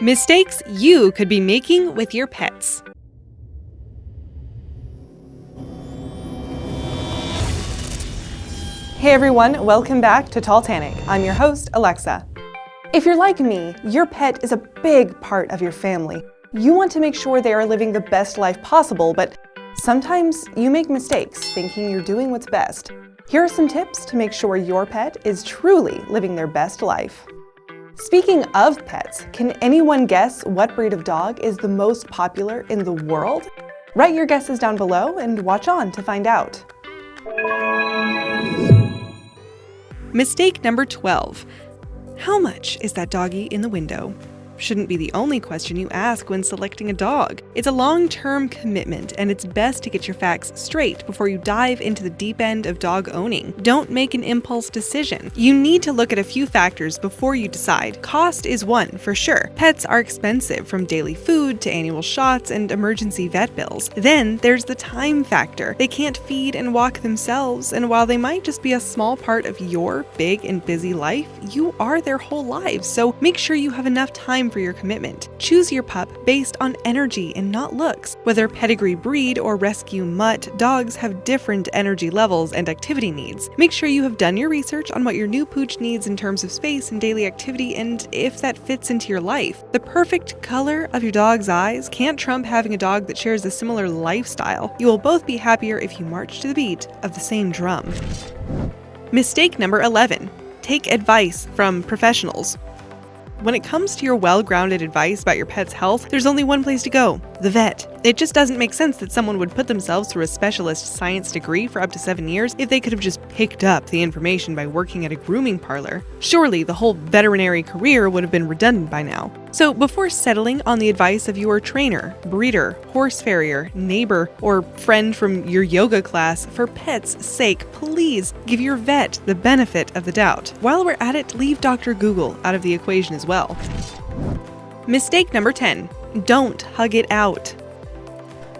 Mistakes you could be making with your pets. Hey everyone, welcome back to Titanic. I'm your host, Alexa. If you're like me, your pet is a big part of your family. You want to make sure they are living the best life possible, but sometimes you make mistakes thinking you're doing what's best. Here are some tips to make sure your pet is truly living their best life. Speaking of pets, can anyone guess what breed of dog is the most popular in the world? Write your guesses down below and watch on to find out. Mistake number 12. How much is that doggie in the window? Shouldn't be the only question you ask when selecting a dog. It's a long-term commitment, and it's best to get your facts straight before you dive into the deep end of dog owning. Don't make an impulse decision. You need to look at a few factors before you decide. Cost is one, for sure. Pets are expensive, from daily food to annual shots and emergency vet bills. Then there's the time factor. They can't feed and walk themselves, and while they might just be a small part of your big and busy life, you are their whole lives, so make sure you have enough time for your commitment. Choose your pup based on energy and not looks. Whether pedigree breed or rescue mutt, dogs have different energy levels and activity needs. Make sure you have done your research on what your new pooch needs in terms of space and daily activity, and if that fits into your life. The perfect color of your dog's eyes can't trump having a dog that shares a similar lifestyle. You will both be happier if you march to the beat of the same drum. Mistake number 11. Take advice from professionals. When it comes to your well-grounded advice about your pet's health, there's only one place to go: the vet. It just doesn't make sense that someone would put themselves through a specialist science degree for up to 7 years if they could have just picked up the information by working at a grooming parlor. Surely the whole veterinary career would have been redundant by now. So before settling on the advice of your trainer, breeder, horse farrier, neighbor, or friend from your yoga class, for pets' sake, please give your vet the benefit of the doubt. While we're at it, leave Dr. Google out of the equation as well. Mistake number 10. Don't hug it out.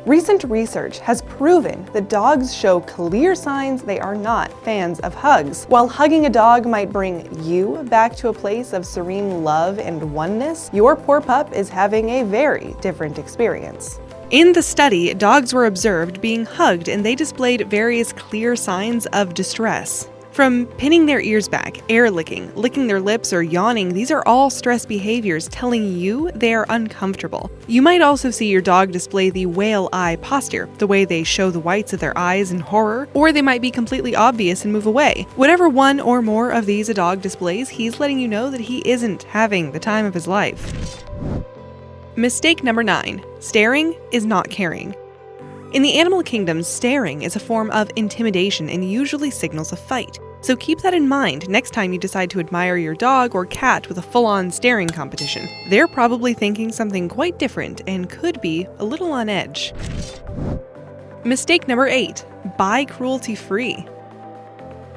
Recent research has proven that dogs show clear signs they are not fans of hugs. While hugging a dog might bring you back to a place of serene love and oneness, your poor pup is having a very different experience. In the study, dogs were observed being hugged, and they displayed various clear signs of distress. From pinning their ears back, air licking, licking their lips, or yawning, these are all stress behaviors telling you they are uncomfortable. You might also see your dog display the whale eye posture, the way they show the whites of their eyes in horror, or they might be completely obvious and move away. Whatever one or more of these a dog displays, he's letting you know that he isn't having the time of his life. Mistake number 9. Staring is not caring. In the animal kingdom, staring is a form of intimidation and usually signals a fight. So keep that in mind next time you decide to admire your dog or cat with a full-on staring competition. They're probably thinking something quite different and could be a little on edge. Mistake number 8. Buy cruelty-free.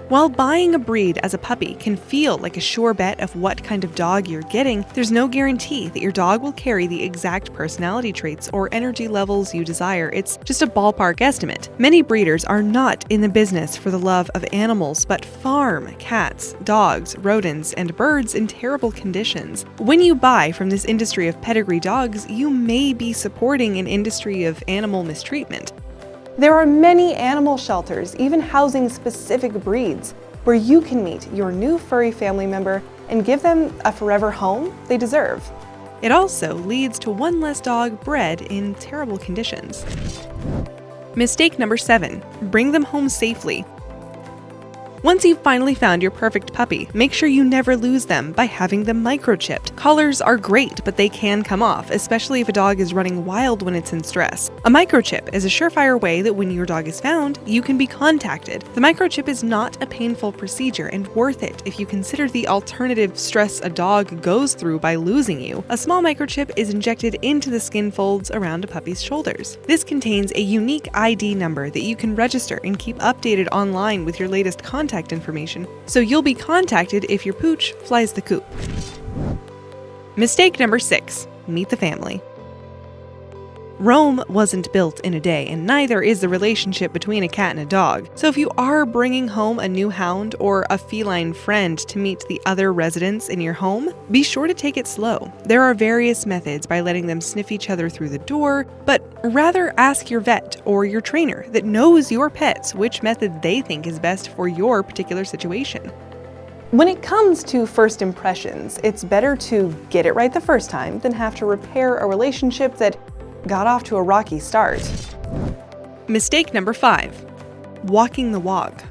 While buying a breed as a puppy can feel like a sure bet of what kind of dog you're getting, there's no guarantee that your dog will carry the exact personality traits or energy levels you desire. It's just a ballpark estimate. Many breeders are not in the business for the love of animals, but farm cats, dogs, rodents, and birds in terrible conditions. When you buy from this industry of pedigree dogs, you may be supporting an industry of animal mistreatment. There are many animal shelters, even housing specific breeds, where you can meet your new furry family member and give them a forever home they deserve. It also leads to one less dog bred in terrible conditions. Mistake number 7. Bring them home safely. Once you've finally found your perfect puppy, make sure you never lose them by having them microchipped. Collars are great, but they can come off, especially if a dog is running wild when it's in stress. A microchip is a surefire way that when your dog is found, you can be contacted. The microchip is not a painful procedure and worth it if you consider the alternative stress a dog goes through by losing you. A small microchip is injected into the skin folds around a puppy's shoulders. This contains a unique ID number that you can register and keep updated online with your latest contact information, so you'll be contacted if your pooch flies the coop. Mistake number 6. Meet the family. Rome wasn't built in a day, and neither is the relationship between a cat and a dog. So if you are bringing home a new hound or a feline friend to meet the other residents in your home, be sure to take it slow. There are various methods by letting them sniff each other through the door, but rather ask your vet or your trainer that knows your pets which method they think is best for your particular situation. When it comes to first impressions, it's better to get it right the first time than have to repair a relationship that got off to a rocky start. Mistake number 5. Walking the walk.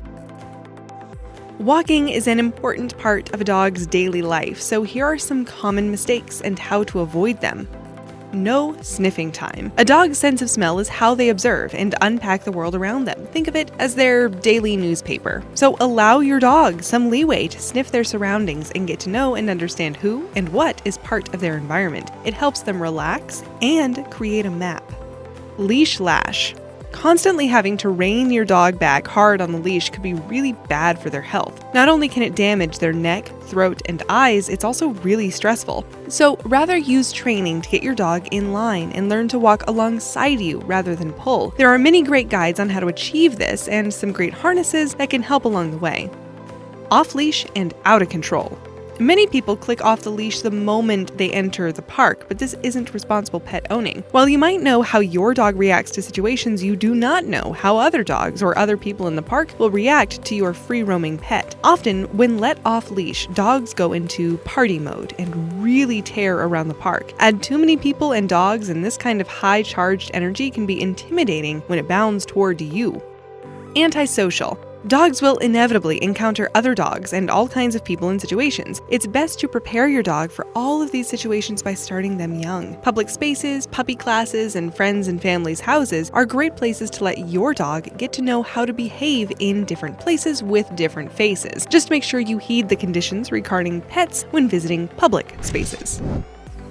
Walking is an important part of a dog's daily life, so here are some common mistakes and how to avoid them. No sniffing time. A dog's sense of smell is how they observe and unpack the world around them. Think of it as their daily newspaper. So allow your dog some leeway to sniff their surroundings and get to know and understand who and what is part of their environment. It helps them relax and create a map. Leash lash. Constantly having to rein your dog back hard on the leash could be really bad for their health. Not only can it damage their neck, throat, and eyes, it's also really stressful. So rather use training to get your dog in line and learn to walk alongside you rather than pull. There are many great guides on how to achieve this and some great harnesses that can help along the way. Off-leash and out of control. Many people click off the leash the moment they enter the park, but this isn't responsible pet owning. While you might know how your dog reacts to situations, you do not know how other dogs or other people in the park will react to your free-roaming pet. Often, when let off leash, dogs go into party mode and really tear around the park. Add too many people and dogs, and this kind of high-charged energy can be intimidating when it bounds toward you. Antisocial. Dogs will inevitably encounter other dogs and all kinds of people in situations. It's best to prepare your dog for all of these situations by starting them young. Public spaces, puppy classes, and friends and families' houses are great places to let your dog get to know how to behave in different places with different faces. Just make sure you heed the conditions regarding pets when visiting public spaces.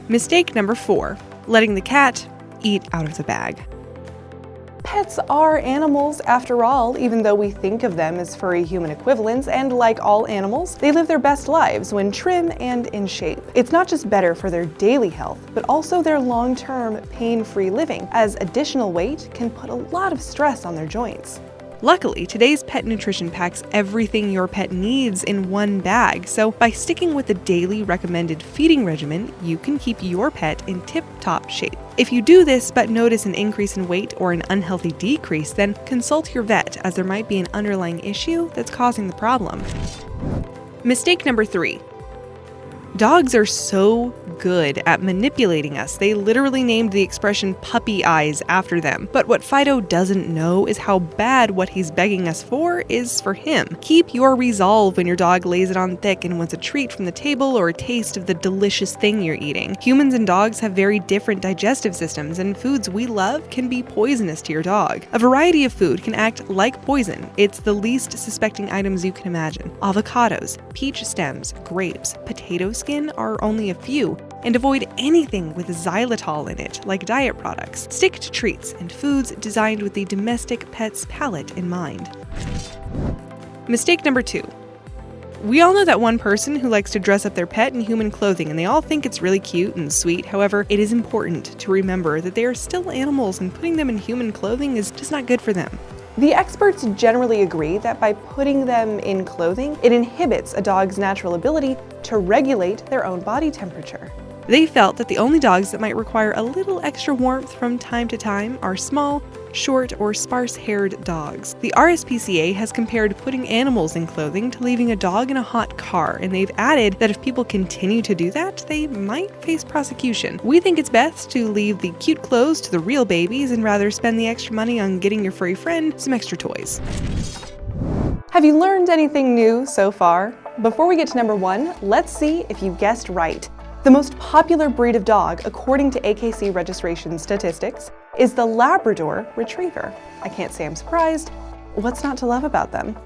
Mistake number 4. Letting the cat eat out of the bag. Pets are animals after all, even though we think of them as furry human equivalents, and like all animals, they live their best lives when trim and in shape. It's not just better for their daily health, but also their long-term pain-free living, as additional weight can put a lot of stress on their joints. Luckily, today's pet nutrition packs everything your pet needs in one bag, so by sticking with the daily recommended feeding regimen, you can keep your pet in tip-top shape. If you do this but notice an increase in weight or an unhealthy decrease, then consult your vet, as there might be an underlying issue that's causing the problem. Mistake number 3. Dogs are so good at manipulating us. They literally named the expression puppy eyes after them. But what Fido doesn't know is how bad what he's begging us for is for him. Keep your resolve when your dog lays it on thick and wants a treat from the table or a taste of the delicious thing you're eating. Humans and dogs have very different digestive systems, and foods we love can be poisonous to your dog. A variety of food can act like poison. It's the least suspecting items you can imagine. Avocados, peach stems, grapes, potato skin are only a few, and avoid anything with xylitol in it, like diet products. Stick to treats and foods designed with the domestic pet's palate in mind. Mistake number 2. We all know that one person who likes to dress up their pet in human clothing, and they all think it's really cute and sweet. However, it is important to remember that they are still animals, and putting them in human clothing is just not good for them. The experts generally agree that by putting them in clothing, it inhibits a dog's natural ability to regulate their own body temperature. They felt that the only dogs that might require a little extra warmth from time to time are small, short, or sparse-haired dogs. The RSPCA has compared putting animals in clothing to leaving a dog in a hot car, and they've added that if people continue to do that, they might face prosecution. We think it's best to leave the cute clothes to the real babies and rather spend the extra money on getting your furry friend some extra toys. Have you learned anything new so far? Before we get to number 1, let's see if you guessed right. The most popular breed of dog, according to AKC registration statistics, is the Labrador Retriever. I can't say I'm surprised. What's not to love about them?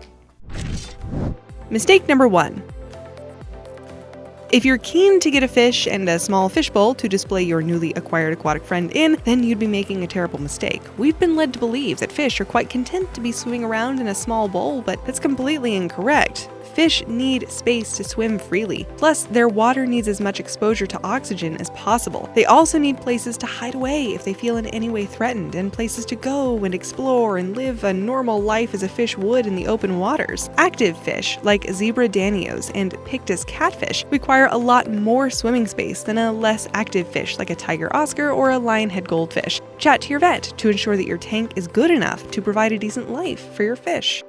Mistake number 1. If you're keen to get a fish and a small fishbowl to display your newly acquired aquatic friend in, then you'd be making a terrible mistake. We've been led to believe that fish are quite content to be swimming around in a small bowl, but that's completely incorrect. Fish need space to swim freely. Plus, their water needs as much exposure to oxygen as possible. They also need places to hide away if they feel in any way threatened, and places to go and explore and live a normal life as a fish would in the open waters. Active fish, like zebra danios and pictus catfish, require a lot more swimming space than a less active fish like a tiger oscar or a lionhead goldfish. Chat to your vet to ensure that your tank is good enough to provide a decent life for your fish.